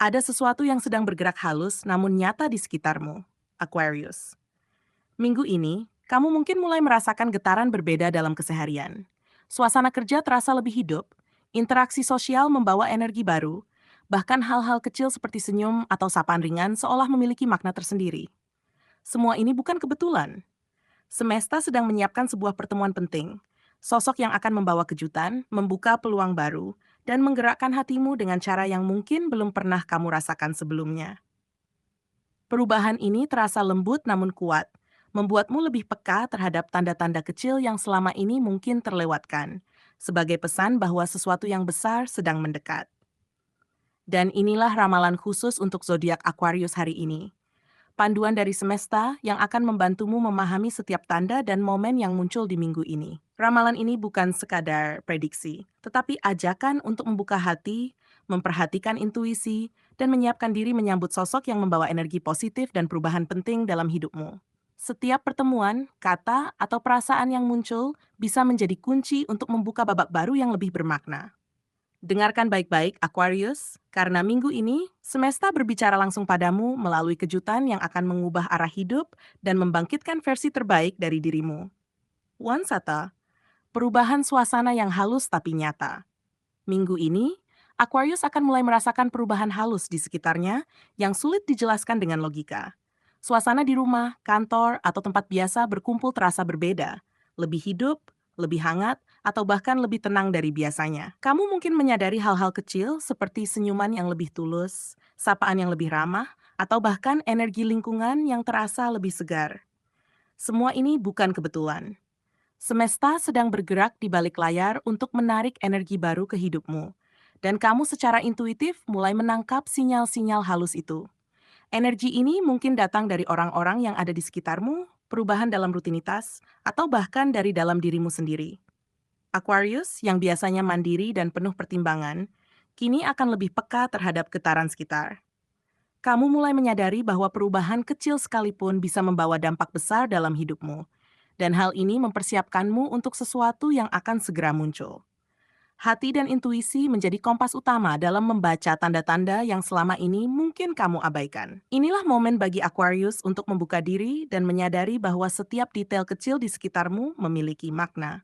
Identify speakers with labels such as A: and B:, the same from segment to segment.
A: Ada sesuatu yang sedang bergerak halus namun nyata di sekitarmu. Aquarius. Minggu ini, kamu mungkin mulai merasakan getaran berbeda dalam keseharian. Suasana kerja terasa lebih hidup, interaksi sosial membawa energi baru, bahkan hal-hal kecil seperti senyum atau sapaan ringan seolah memiliki makna tersendiri. Semua ini bukan kebetulan. Semesta sedang menyiapkan sebuah pertemuan penting. Sosok yang akan membawa kejutan, membuka peluang baru, dan menggerakkan hatimu dengan cara yang mungkin belum pernah kamu rasakan sebelumnya. Perubahan ini terasa lembut namun kuat, membuatmu lebih peka terhadap tanda-tanda kecil yang selama ini mungkin terlewatkan, sebagai pesan bahwa sesuatu yang besar sedang mendekat. Dan inilah ramalan khusus untuk zodiak Aquarius hari ini. Panduan dari semesta yang akan membantumu memahami setiap tanda dan momen yang muncul di minggu ini. Ramalan ini bukan sekadar prediksi, tetapi ajakan untuk membuka hati, memperhatikan intuisi, dan menyiapkan diri menyambut sosok yang membawa energi positif dan perubahan penting dalam hidupmu. Setiap pertemuan, kata, atau perasaan yang muncul bisa menjadi kunci untuk membuka babak baru yang lebih bermakna. Dengarkan baik-baik, Aquarius, karena minggu ini semesta berbicara langsung padamu melalui kejutan yang akan mengubah arah hidup dan membangkitkan versi terbaik dari dirimu. Wansata, perubahan suasana yang halus tapi nyata. Minggu ini, Aquarius akan mulai merasakan perubahan halus di sekitarnya yang sulit dijelaskan dengan logika. Suasana di rumah, kantor, atau tempat biasa berkumpul terasa berbeda, lebih hidup, lebih hangat, atau bahkan lebih tenang dari biasanya. Kamu mungkin menyadari hal-hal kecil seperti senyuman yang lebih tulus, sapaan yang lebih ramah, atau bahkan energi lingkungan yang terasa lebih segar. Semua ini bukan kebetulan. Semesta sedang bergerak di balik layar untuk menarik energi baru ke hidupmu, dan kamu secara intuitif mulai menangkap sinyal-sinyal halus itu. Energi ini mungkin datang dari orang-orang yang ada di sekitarmu, perubahan dalam rutinitas, atau bahkan dari dalam dirimu sendiri. Aquarius, yang biasanya mandiri dan penuh pertimbangan, kini akan lebih peka terhadap getaran sekitar. Kamu mulai menyadari bahwa perubahan kecil sekalipun bisa membawa dampak besar dalam hidupmu, dan hal ini mempersiapkanmu untuk sesuatu yang akan segera muncul. Hati dan intuisi menjadi kompas utama dalam membaca tanda-tanda yang selama ini mungkin kamu abaikan. Inilah momen bagi Aquarius untuk membuka diri dan menyadari bahwa setiap detail kecil di sekitarmu memiliki makna.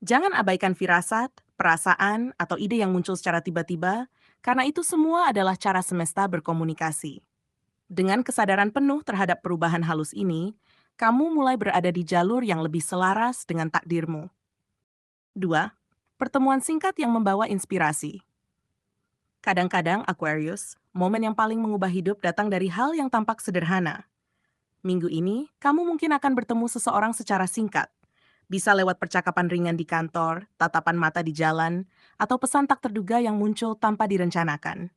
A: Jangan abaikan firasat, perasaan, atau ide yang muncul secara tiba-tiba, karena itu semua adalah cara semesta berkomunikasi. Dengan kesadaran penuh terhadap perubahan halus ini, kamu mulai berada di jalur yang lebih selaras dengan takdirmu. 2. Pertemuan singkat yang membawa inspirasi. Kadang-kadang, Aquarius, momen yang paling mengubah hidup datang dari hal yang tampak sederhana. Minggu ini, kamu mungkin akan bertemu seseorang secara singkat. Bisa lewat percakapan ringan di kantor, tatapan mata di jalan, atau pesan tak terduga yang muncul tanpa direncanakan.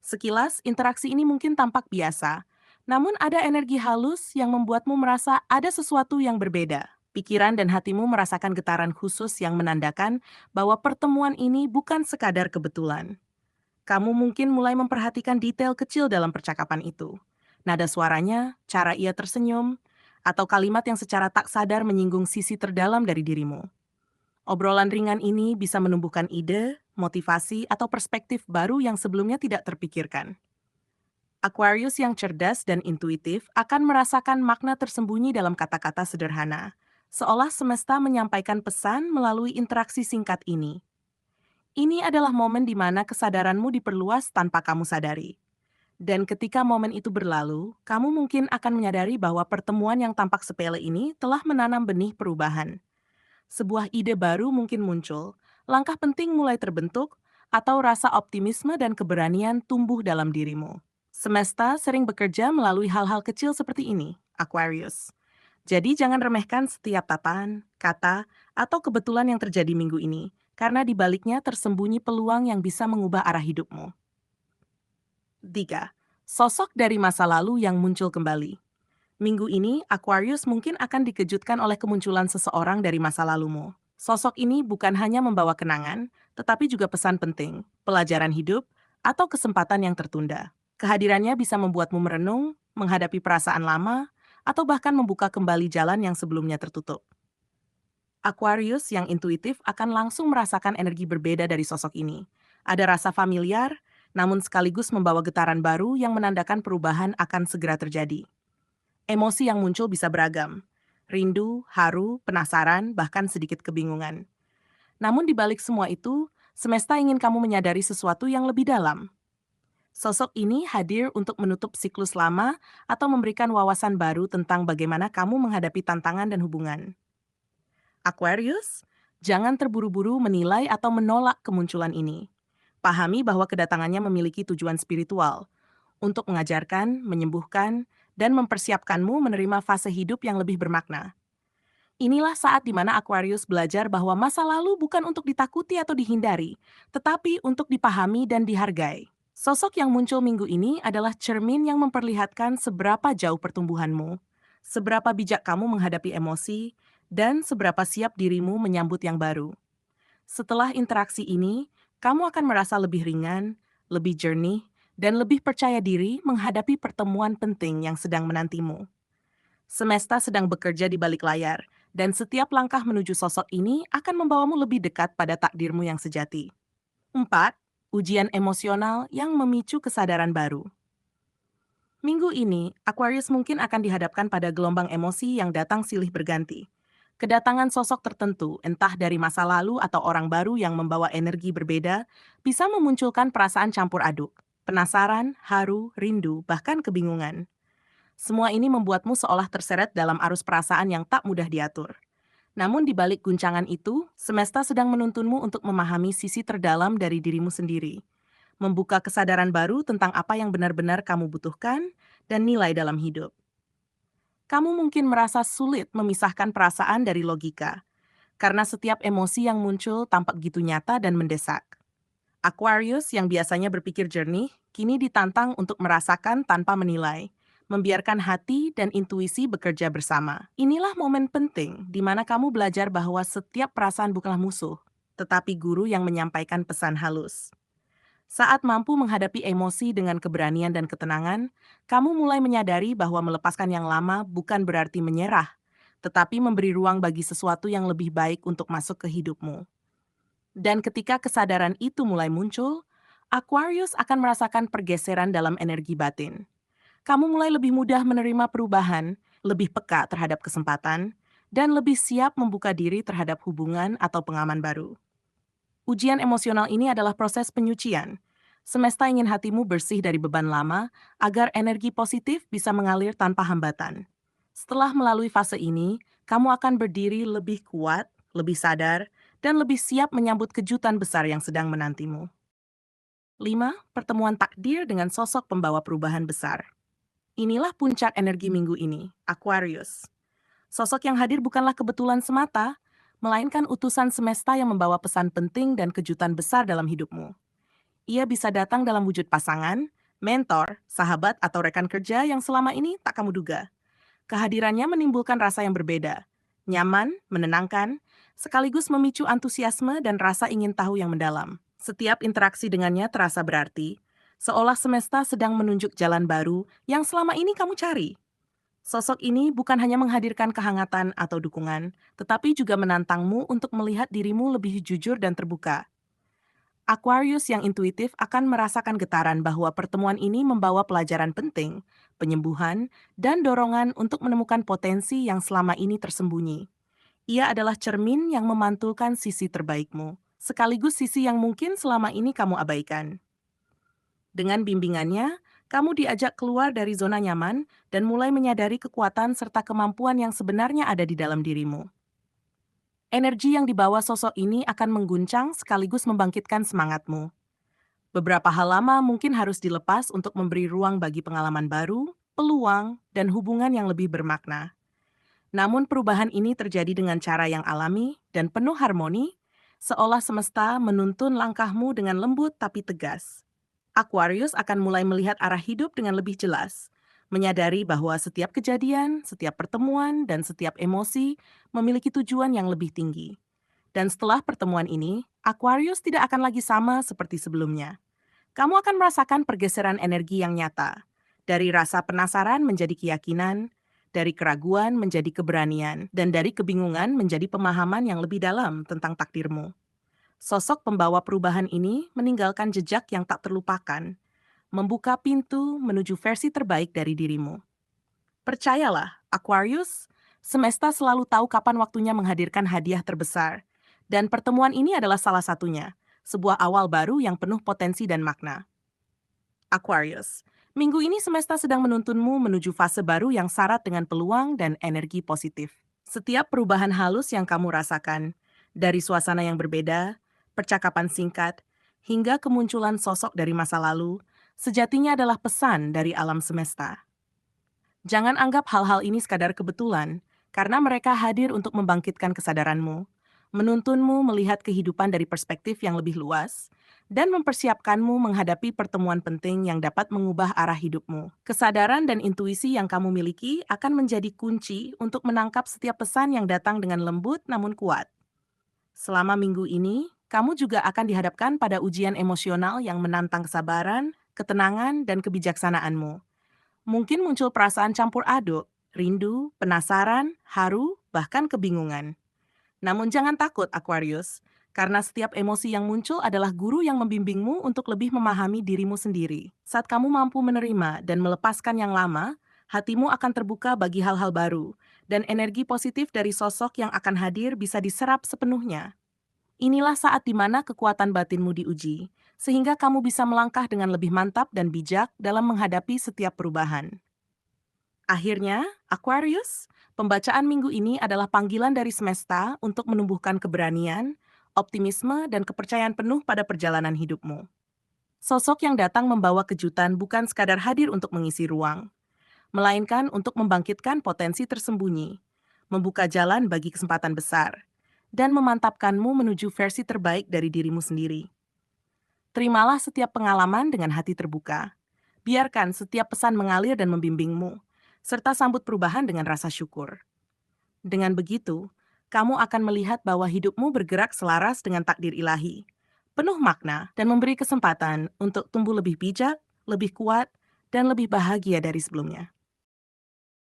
A: Sekilas, interaksi ini mungkin tampak biasa, namun ada energi halus yang membuatmu merasa ada sesuatu yang berbeda. Pikiran dan hatimu merasakan getaran khusus yang menandakan bahwa pertemuan ini bukan sekadar kebetulan. Kamu mungkin mulai memperhatikan detail kecil dalam percakapan itu. Nada suaranya, cara ia tersenyum, atau kalimat yang secara tak sadar menyinggung sisi terdalam dari dirimu. Obrolan ringan ini bisa menumbuhkan ide, motivasi, atau perspektif baru yang sebelumnya tidak terpikirkan. Aquarius yang cerdas dan intuitif akan merasakan makna tersembunyi dalam kata-kata sederhana, seolah semesta menyampaikan pesan melalui interaksi singkat ini. Ini adalah momen di mana kesadaranmu diperluas tanpa kamu sadari. Dan ketika momen itu berlalu, kamu mungkin akan menyadari bahwa pertemuan yang tampak sepele ini telah menanam benih perubahan. Sebuah ide baru mungkin muncul, langkah penting mulai terbentuk, atau rasa optimisme dan keberanian tumbuh dalam dirimu. Semesta sering bekerja melalui hal-hal kecil seperti ini, Aquarius. Jadi jangan remehkan setiap tatapan, kata, atau kebetulan yang terjadi minggu ini, karena di baliknya tersembunyi peluang yang bisa mengubah arah hidupmu. 3. Sosok dari masa lalu yang muncul kembali. Minggu ini, Aquarius mungkin akan dikejutkan oleh kemunculan seseorang dari masa lalumu. Sosok ini bukan hanya membawa kenangan, tetapi juga pesan penting, pelajaran hidup, atau kesempatan yang tertunda. Kehadirannya bisa membuatmu merenung, menghadapi perasaan lama, atau bahkan membuka kembali jalan yang sebelumnya tertutup. Aquarius yang intuitif akan langsung merasakan energi berbeda dari sosok ini. Ada rasa familiar, namun sekaligus membawa getaran baru yang menandakan perubahan akan segera terjadi. Emosi yang muncul bisa beragam. Rindu, haru, penasaran, bahkan sedikit kebingungan. Namun di balik semua itu, semesta ingin kamu menyadari sesuatu yang lebih dalam. Sosok ini hadir untuk menutup siklus lama atau memberikan wawasan baru tentang bagaimana kamu menghadapi tantangan dan hubungan. Aquarius, jangan terburu-buru menilai atau menolak kemunculan ini. Pahami bahwa kedatangannya memiliki tujuan spiritual untuk mengajarkan, menyembuhkan, dan mempersiapkanmu menerima fase hidup yang lebih bermakna. Inilah saat di mana Aquarius belajar bahwa masa lalu bukan untuk ditakuti atau dihindari, tetapi untuk dipahami dan dihargai. Sosok yang muncul minggu ini adalah cermin yang memperlihatkan seberapa jauh pertumbuhanmu, seberapa bijak kamu menghadapi emosi, dan seberapa siap dirimu menyambut yang baru. Setelah interaksi ini, kamu akan merasa lebih ringan, lebih jernih, dan lebih percaya diri menghadapi pertemuan penting yang sedang menantimu. Semesta sedang bekerja di balik layar, dan setiap langkah menuju sosok ini akan membawamu lebih dekat pada takdirmu yang sejati. 4. Ujian emosional yang memicu kesadaran baru. Minggu ini, Aquarius mungkin akan dihadapkan pada gelombang emosi yang datang silih berganti. Kedatangan sosok tertentu, entah dari masa lalu atau orang baru yang membawa energi berbeda, bisa memunculkan perasaan campur aduk, penasaran, haru, rindu, bahkan kebingungan. Semua ini membuatmu seolah terseret dalam arus perasaan yang tak mudah diatur. Namun di balik guncangan itu, semesta sedang menuntunmu untuk memahami sisi terdalam dari dirimu sendiri, membuka kesadaran baru tentang apa yang benar-benar kamu butuhkan dan nilai dalam hidup. Kamu mungkin merasa sulit memisahkan perasaan dari logika, karena setiap emosi yang muncul tampak gitu nyata dan mendesak. Aquarius yang biasanya berpikir jernih, kini ditantang untuk merasakan tanpa menilai, membiarkan hati dan intuisi bekerja bersama. Inilah momen penting di mana kamu belajar bahwa setiap perasaan bukanlah musuh, tetapi guru yang menyampaikan pesan halus. Saat mampu menghadapi emosi dengan keberanian dan ketenangan, kamu mulai menyadari bahwa melepaskan yang lama bukan berarti menyerah, tetapi memberi ruang bagi sesuatu yang lebih baik untuk masuk ke hidupmu. Dan ketika kesadaran itu mulai muncul, Aquarius akan merasakan pergeseran dalam energi batin. Kamu mulai lebih mudah menerima perubahan, lebih peka terhadap kesempatan, dan lebih siap membuka diri terhadap hubungan atau pengalaman baru. Ujian emosional ini adalah proses penyucian. Semesta ingin hatimu bersih dari beban lama agar energi positif bisa mengalir tanpa hambatan. Setelah melalui fase ini, kamu akan berdiri lebih kuat, lebih sadar, dan lebih siap menyambut kejutan besar yang sedang menantimu. 5. Pertemuan takdir dengan sosok pembawa perubahan besar. Inilah puncak energi minggu ini, Aquarius. Sosok yang hadir bukanlah kebetulan semata, melainkan utusan semesta yang membawa pesan penting dan kejutan besar dalam hidupmu. Ia bisa datang dalam wujud pasangan, mentor, sahabat, atau rekan kerja yang selama ini tak kamu duga. Kehadirannya menimbulkan rasa yang berbeda, nyaman, menenangkan, sekaligus memicu antusiasme dan rasa ingin tahu yang mendalam. Setiap interaksi dengannya terasa berarti, seolah semesta sedang menunjuk jalan baru yang selama ini kamu cari. Sosok ini bukan hanya menghadirkan kehangatan atau dukungan, tetapi juga menantangmu untuk melihat dirimu lebih jujur dan terbuka. Aquarius yang intuitif akan merasakan getaran bahwa pertemuan ini membawa pelajaran penting, penyembuhan, dan dorongan untuk menemukan potensi yang selama ini tersembunyi. Ia adalah cermin yang memantulkan sisi terbaikmu, sekaligus sisi yang mungkin selama ini kamu abaikan. Dengan bimbingannya, kamu diajak keluar dari zona nyaman dan mulai menyadari kekuatan serta kemampuan yang sebenarnya ada di dalam dirimu. Energi yang dibawa sosok ini akan mengguncang sekaligus membangkitkan semangatmu. Beberapa hal lama mungkin harus dilepas untuk memberi ruang bagi pengalaman baru, peluang, dan hubungan yang lebih bermakna. Namun perubahan ini terjadi dengan cara yang alami dan penuh harmoni, seolah semesta menuntun langkahmu dengan lembut tapi tegas. Aquarius akan mulai melihat arah hidup dengan lebih jelas, menyadari bahwa setiap kejadian, setiap pertemuan, dan setiap emosi memiliki tujuan yang lebih tinggi. Dan setelah pertemuan ini, Aquarius tidak akan lagi sama seperti sebelumnya. Kamu akan merasakan pergeseran energi yang nyata, dari rasa penasaran menjadi keyakinan, dari keraguan menjadi keberanian, dan dari kebingungan menjadi pemahaman yang lebih dalam tentang takdirmu. Sosok pembawa perubahan ini meninggalkan jejak yang tak terlupakan, membuka pintu menuju versi terbaik dari dirimu. Percayalah, Aquarius, semesta selalu tahu kapan waktunya menghadirkan hadiah terbesar. Dan pertemuan ini adalah salah satunya, sebuah awal baru yang penuh potensi dan makna. Aquarius, minggu ini semesta sedang menuntunmu menuju fase baru yang syarat dengan peluang dan energi positif. Setiap perubahan halus yang kamu rasakan, dari suasana yang berbeda, percakapan singkat, hingga kemunculan sosok dari masa lalu, sejatinya adalah pesan dari alam semesta. Jangan anggap hal-hal ini sekadar kebetulan, karena mereka hadir untuk membangkitkan kesadaranmu, menuntunmu melihat kehidupan dari perspektif yang lebih luas, dan mempersiapkanmu menghadapi pertemuan penting yang dapat mengubah arah hidupmu. Kesadaran dan intuisi yang kamu miliki akan menjadi kunci untuk menangkap setiap pesan yang datang dengan lembut namun kuat. Selama minggu ini, kamu juga akan dihadapkan pada ujian emosional yang menantang kesabaran, ketenangan, dan kebijaksanaanmu. Mungkin muncul perasaan campur aduk, rindu, penasaran, haru, bahkan kebingungan. Namun jangan takut, Aquarius, karena setiap emosi yang muncul adalah guru yang membimbingmu untuk lebih memahami dirimu sendiri. Saat kamu mampu menerima dan melepaskan yang lama, hatimu akan terbuka bagi hal-hal baru, dan energi positif dari sosok yang akan hadir bisa diserap sepenuhnya. Inilah saat di mana kekuatan batinmu diuji, sehingga kamu bisa melangkah dengan lebih mantap dan bijak dalam menghadapi setiap perubahan. Akhirnya, Aquarius, pembacaan minggu ini adalah panggilan dari semesta untuk menumbuhkan keberanian, optimisme, dan kepercayaan penuh pada perjalanan hidupmu. Sosok yang datang membawa kejutan bukan sekadar hadir untuk mengisi ruang, melainkan untuk membangkitkan potensi tersembunyi, membuka jalan bagi kesempatan besar, dan memantapkanmu menuju versi terbaik dari dirimu sendiri. Terimalah setiap pengalaman dengan hati terbuka. Biarkan setiap pesan mengalir dan membimbingmu, serta sambut perubahan dengan rasa syukur. Dengan begitu, kamu akan melihat bahwa hidupmu bergerak selaras dengan takdir ilahi, penuh makna dan memberi kesempatan untuk tumbuh lebih bijak, lebih kuat, dan lebih bahagia dari sebelumnya.